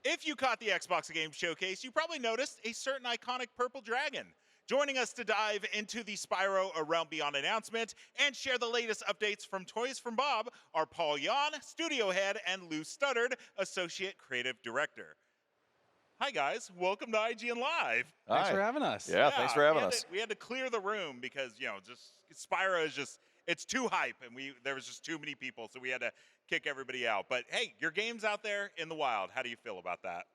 If you caught the Xbox Game Showcase, you probably noticed a certain iconic purple dragon. Joining us to dive into the Spyro A Realm Beyond announcement and share the latest updates from Toys from Bob are Paul Yan, studio head, and Lou Studdert, associate creative director. Hi guys, welcome to IGN Live. Thanks Hi. for having us. Yeah, thanks for having us. We had to clear the room because just Spyro is just it's too hype, and there was just too many people, so we had to kick everybody out. But hey, your game's out there in the wild. How do you feel about that?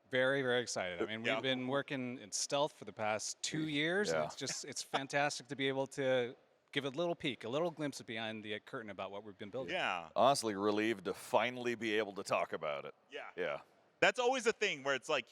Very, very excited. I mean, Yeah. we've been working in stealth for the past 2 years, Yeah. and it's fantastic to be able to give a little peek, a little glimpse behind the curtain about what we've been building. Yeah. Honestly, relieved to finally be able to talk about it. Yeah. Yeah. That's always a thing where it's like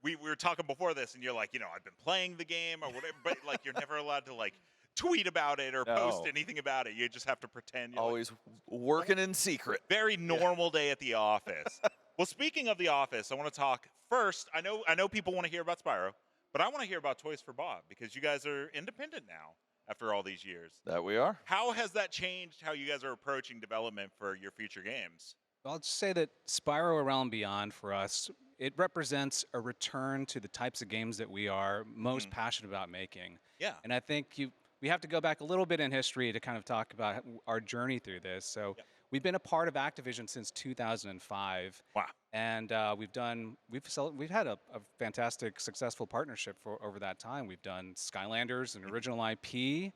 we were talking before this, and you're like, I've been playing the game or whatever, but like you're never allowed to like tweet about it or post anything about it. You just have to pretend. Always working in secret. Very normal day at the office. Well, speaking of the office, I want to talk first. I know people want to hear about Spyro, but I want to hear about Toys for Bob because you guys are independent now after all these years. That we are. How has that changed how you guys are approaching development for your future games? I'll just say that Spyro A Realm Beyond for us, it represents a return to the types of games that we are most passionate about making. Yeah. And I think we have to go back a little bit in history to kind of talk about our journey through this. So we've been a part of Activision since 2005. Wow. And we've had a fantastic, successful partnership for over that time. We've done Skylanders, an original IP.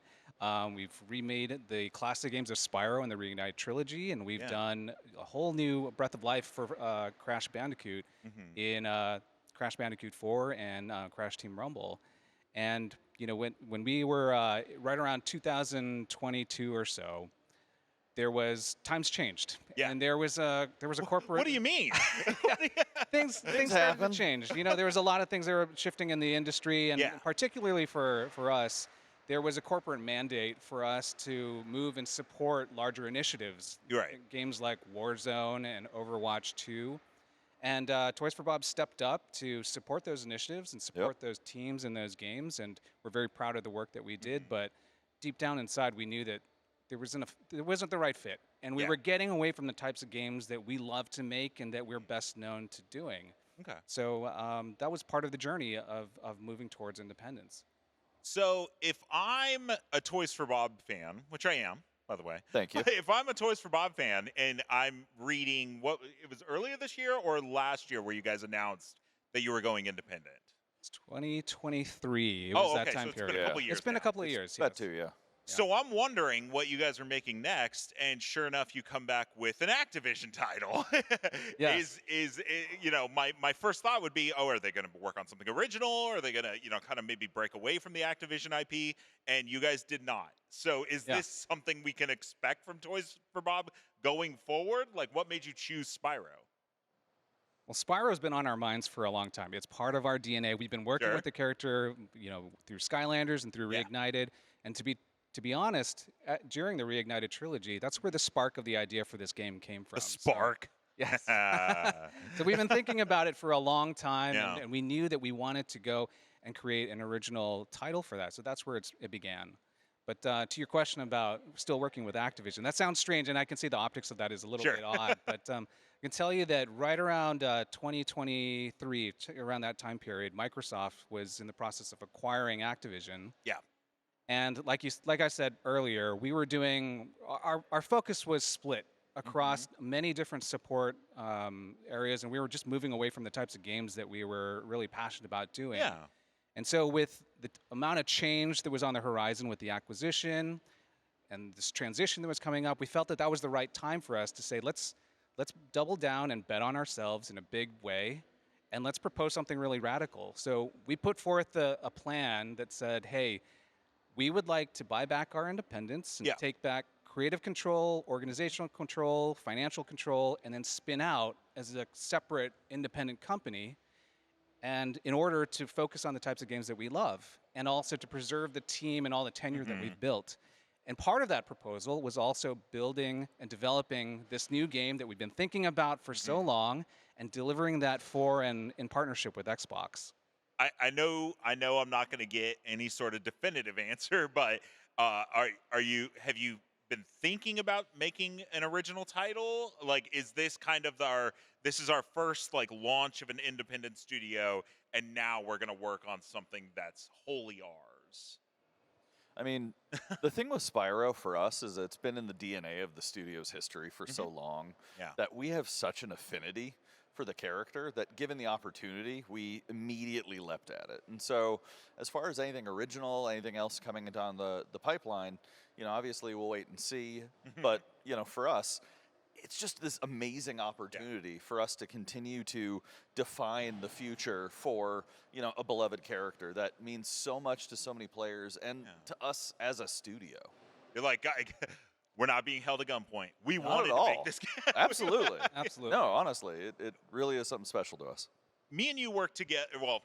We've remade the classic games of Spyro and the Reignited trilogy, and we've done a whole new Breath of Life for Crash Bandicoot in Crash Bandicoot 4 and Crash Team Rumble. And when we were right around 2022 or so, times changed, and there was a corporate. What do you mean? things started happen. to change. There was a lot of things that were shifting in the industry, and particularly for us, there was a corporate mandate for us to move and support larger initiatives. Right. Games like Warzone and Overwatch 2. And Toys for Bob stepped up to support those initiatives and support those teams and those games, and we're very proud of the work that we did. But deep down inside, we knew that there wasn't the right fit, and we were getting away from the types of games that we love to make and that we're best known to doing. Okay. So that was part of the journey of moving towards independence. So if I'm a Toys for Bob fan, which I am, by the way. Thank you. If I'm a Toys for Bob fan and I'm reading it was earlier this year or last year where you guys announced that you were going independent? It's 2023. It was that time so it's period. been a couple years It's been a now. couple of years. That too, yeah. So I'm wondering what you guys are making next, and sure enough, you come back with an Activision title. Yes. My first thought would be, are they going to work on something original? Or are they going to, kind of maybe break away from the Activision IP? And you guys did not. So is this something we can expect from Toys for Bob going forward? Like, what made you choose Spyro? Well, Spyro's been on our minds for a long time. It's part of our DNA. We've been working with the character, through Skylanders and through Reignited, and to be honest, during the Reignited trilogy, that's where the spark of the idea for this game came from. The spark? So, yes. So we've been thinking about it for a long time, and we knew that we wanted to go and create an original title for that. So that's where it began. But to your question about still working with Activision, that sounds strange, and I can see the optics of that is a little bit odd. But I can tell you that right around 2023, around that time period, Microsoft was in the process of acquiring Activision. Yeah. And like I said earlier, we were doing our focus was split across many different support areas, and we were just moving away from the types of games that we were really passionate about doing. Yeah. And so with the amount of change that was on the horizon with the acquisition and this transition that was coming up, we felt that was the right time for us to say, let's double down and bet on ourselves in a big way, and let's propose something really radical. So we put forth a plan that said, hey, we would like to buy back our independence and take back creative control, organizational control, financial control, and then spin out as a separate independent company. And in order to focus on the types of games that we love, and also to preserve the team and all the tenure that we've built. And part of that proposal was also building and developing this new game that we've been thinking about for so long, and delivering that in partnership with Xbox. I know I'm not going to get any sort of definitive answer, but have you been thinking about making an original title? Like, is this kind of this is our first like launch of an independent studio, and now we're gonna work on something that's wholly ours? I mean, the thing with Spyro for us is it's been in the DNA of the studio's history for so long Yeah. that we have such an affinity for the character that given the opportunity, we immediately leapt at it. And so, as far as anything original, anything else coming down the pipeline, obviously we'll wait and see. But, for us, it's just this amazing opportunity for us to continue to define the future for a beloved character that means so much to so many players and to us as a studio. You're like, we're not being held at gunpoint. We Not wanted at to all. make this game. Absolutely. Absolutely. No, honestly, it really is something special to us. Me and you worked together. Well,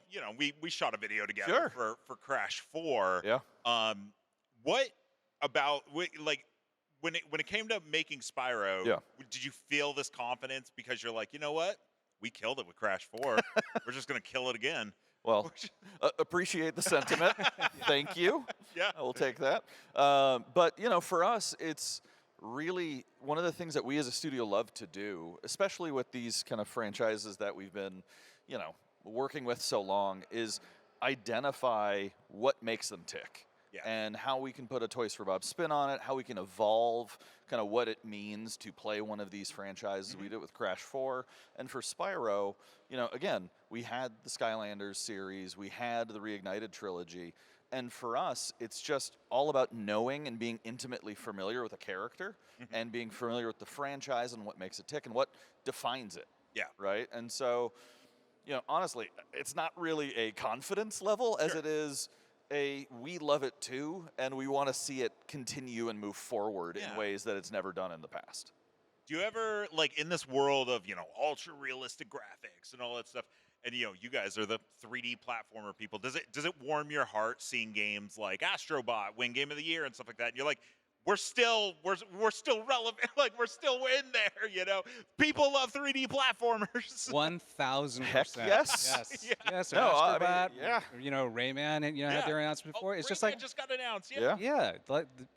we shot a video together Sure. for Crash 4. Yeah. What about like when it came to making Spyro? Yeah. Did you feel this confidence because you're like, you know what? We killed it with Crash 4. We're just gonna kill it again. Well, appreciate the sentiment. Thank you. Yeah. I will take that. But, for us, it's really one of the things that we as a studio love to do, especially with these kind of franchises that we've been, working with so long, is identify what makes them tick. Yeah. And how we can put a Toys for Bob spin on it, how we can evolve kind of what it means to play one of these franchises. We did it with Crash 4. And for Spyro, again, we had the Skylanders series, we had the Reignited trilogy. And for us, it's just all about knowing and being intimately familiar with a character and being familiar with the franchise and what makes it tick and what defines it. Yeah. Right? And so, honestly, it's not really a confidence level as Sure. it is we love it too, and we want to see it continue and move forward in ways that it's never done in the past. Do you ever, like, in this world of, ultra realistic graphics and all that stuff, and you guys are the 3D platformer people, does it warm your heart seeing games like Astrobot win Game of the Year and stuff like that? And you're like, we're still relevant, like we're still in there, People love 3D platformers. 1,000%. Heck yes. Yes. Yeah. Yes. No, I mean, Astrobat, yeah. Rayman, had their announcement before. It's just Rayman like, just got announced. Yeah. yeah,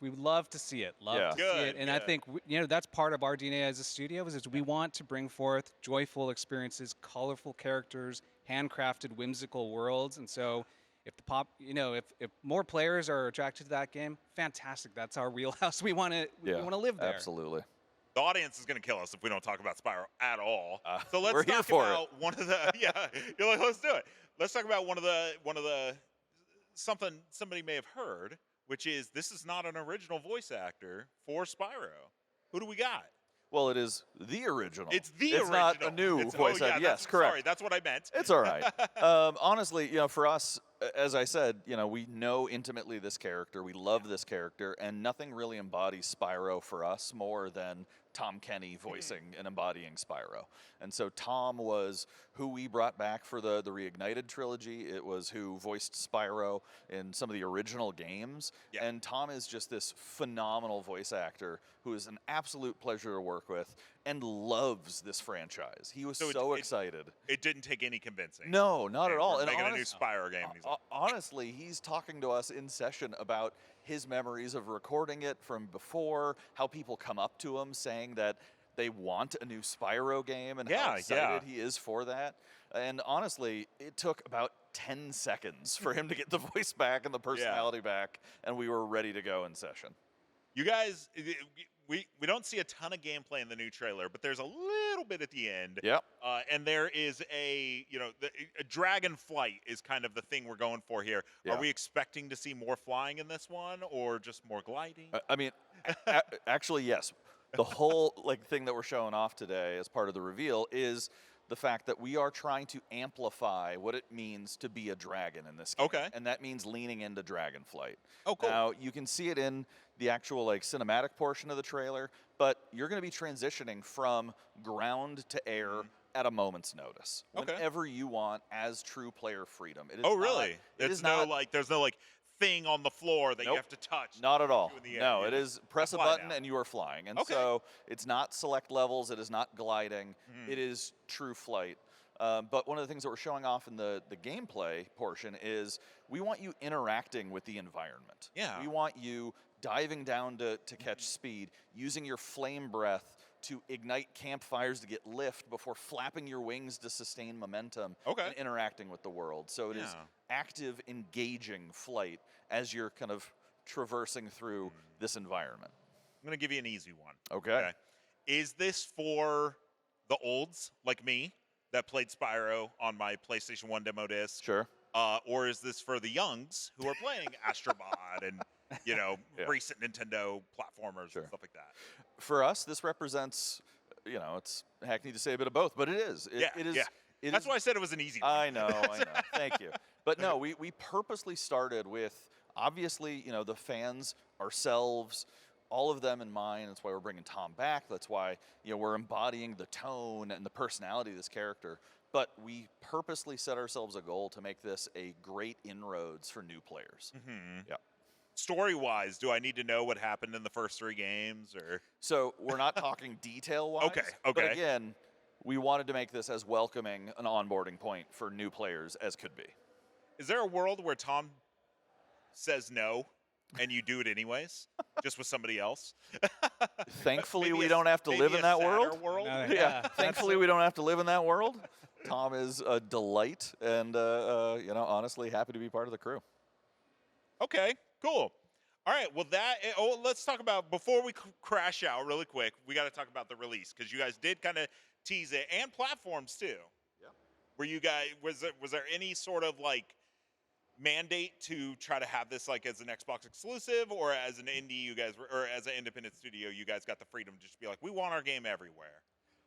we would love to see it. Love Yeah. to see Good, it. And I good. think, that's part of our DNA as a studio is we want to bring forth joyful experiences, colorful characters, handcrafted, whimsical worlds. And so if if more players are attracted to that game, fantastic. That's our wheelhouse. We want to live there. Absolutely. The audience is going to kill us if we don't talk about Spyro at all. So we're let's here talk for about one of the You're like, let's do it. Let's talk about one of the something somebody may have heard, which is this is not an original voice actor for Spyro. Who do we got? Well, it is the original. It's the it's original. not a new voice actor. Yes, correct. Sorry, that's what I meant. It's all right. Honestly, for us, as I said, we know intimately this character. We love this character, and nothing really embodies Spyro for us more than Tom Kenny voicing and embodying Spyro. And so Tom was who we brought back for the Reignited trilogy. It was who voiced Spyro in some of the original games. Yeah. And Tom is just this phenomenal voice actor who is an absolute pleasure to work with and loves this franchise. He was so excited. It didn't take any convincing. No, not at all. We're And making a new Spyro game. And he's like, honestly, he's talking to us in session about his memories of recording it from before, how people come up to him saying that they want a new Spyro game and how excited he is for that. And honestly, it took about 10 seconds for him to get the voice back and the personality back, and we were ready to go in session. You guys, we don't see a ton of gameplay in the new trailer, but there's a little bit at the end. Yep. And there is a dragon flight is kind of the thing we're going for here. Yeah. Are we expecting to see more flying in this one, or just more gliding? I mean, actually, yes. The whole thing that we're showing off today as part of the reveal is the fact that we are trying to amplify what it means to be a dragon in this game. Okay. And that means leaning into dragon flight. Oh, cool. Now, you can see it in the actual cinematic portion of the trailer, but you're going to be transitioning from ground to air at a moment's notice. Okay. Whenever you want as true player freedom. It is Really? There's There's no thing on the floor that you Nope. have to touch. Not at all. in the air. No, You it just is press a fly button now. and you are flying. And Okay. so it's not select levels, it is not gliding, it is true flight. But one of the things that we're showing off in the gameplay portion is we want you interacting with the environment. Yeah. We want you diving down to catch speed, using your flame breath to ignite campfires to get lift before flapping your wings to sustain momentum Okay. and interacting with the world. So it is active, engaging flight as you're kind of traversing through this environment. I'm going to give you an easy one. Okay. Is this for the olds like me that played Spyro on my PlayStation 1 demo disc? Sure. Or is this for the youngs who are playing Astrobot and, recent Nintendo platformers and stuff like that? For us, this represents, it's hackneyed to say a bit of both, but it is. It is. That's why I said it was an easy one. I know. Thank you. But no, we purposely started with, obviously, the fans, ourselves, all of them in mind. That's why we're bringing Tom back. That's why, we're embodying the tone and the personality of this character. But we purposely set ourselves a goal to make this a great inroads for new players. Yeah. Story-wise, do I need to know what happened in the first 3 games, or? So we're not talking detail-wise. Okay. But again, we wanted to make this as welcoming an onboarding point for new players as could be. Is there a world where Tom says no and you do it anyways, just with somebody else? Thankfully, we don't have to live in that world. Thankfully, we don't have to live in that world. Tom is a delight, and honestly, happy to be part of the crew. Okay, cool. All right, well, let's talk about, before we crash out really quick, we got to talk about the release, because you guys did kind of tease it, and platforms too. Yeah. Were you guys, was there any sort of mandate to try to have this as an Xbox exclusive, or as an indie, you guys or as an independent studio, you guys got the freedom to just be like, we want our game everywhere?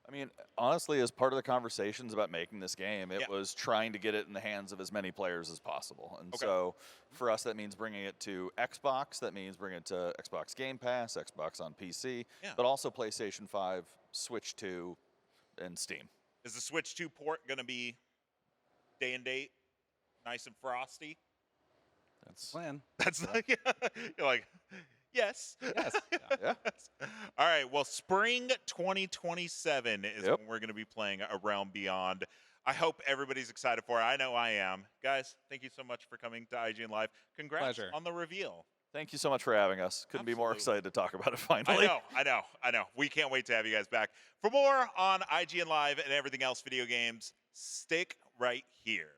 I mean, honestly, as part of the conversations about making this game, it was trying to get it in the hands of as many players as possible. And so for us, that means bringing it to Xbox. That means bringing it to Xbox Game Pass, Xbox on PC, but also PlayStation 5, Switch 2, and Steam. Is the Switch 2 port going to be day and date, nice and frosty? That's the plan. That's you're like, yes. Yes. Yeah. All right. Well, spring 2027 is when we're going to be playing A Realm Beyond. I hope everybody's excited for it. I know I am. Guys, thank you so much for coming to IGN Live. Congrats on the reveal. Thank you so much for having us. Couldn't be more excited to talk about it finally. I know. We can't wait to have you guys back. For more on IGN Live and everything else video games, stick right here.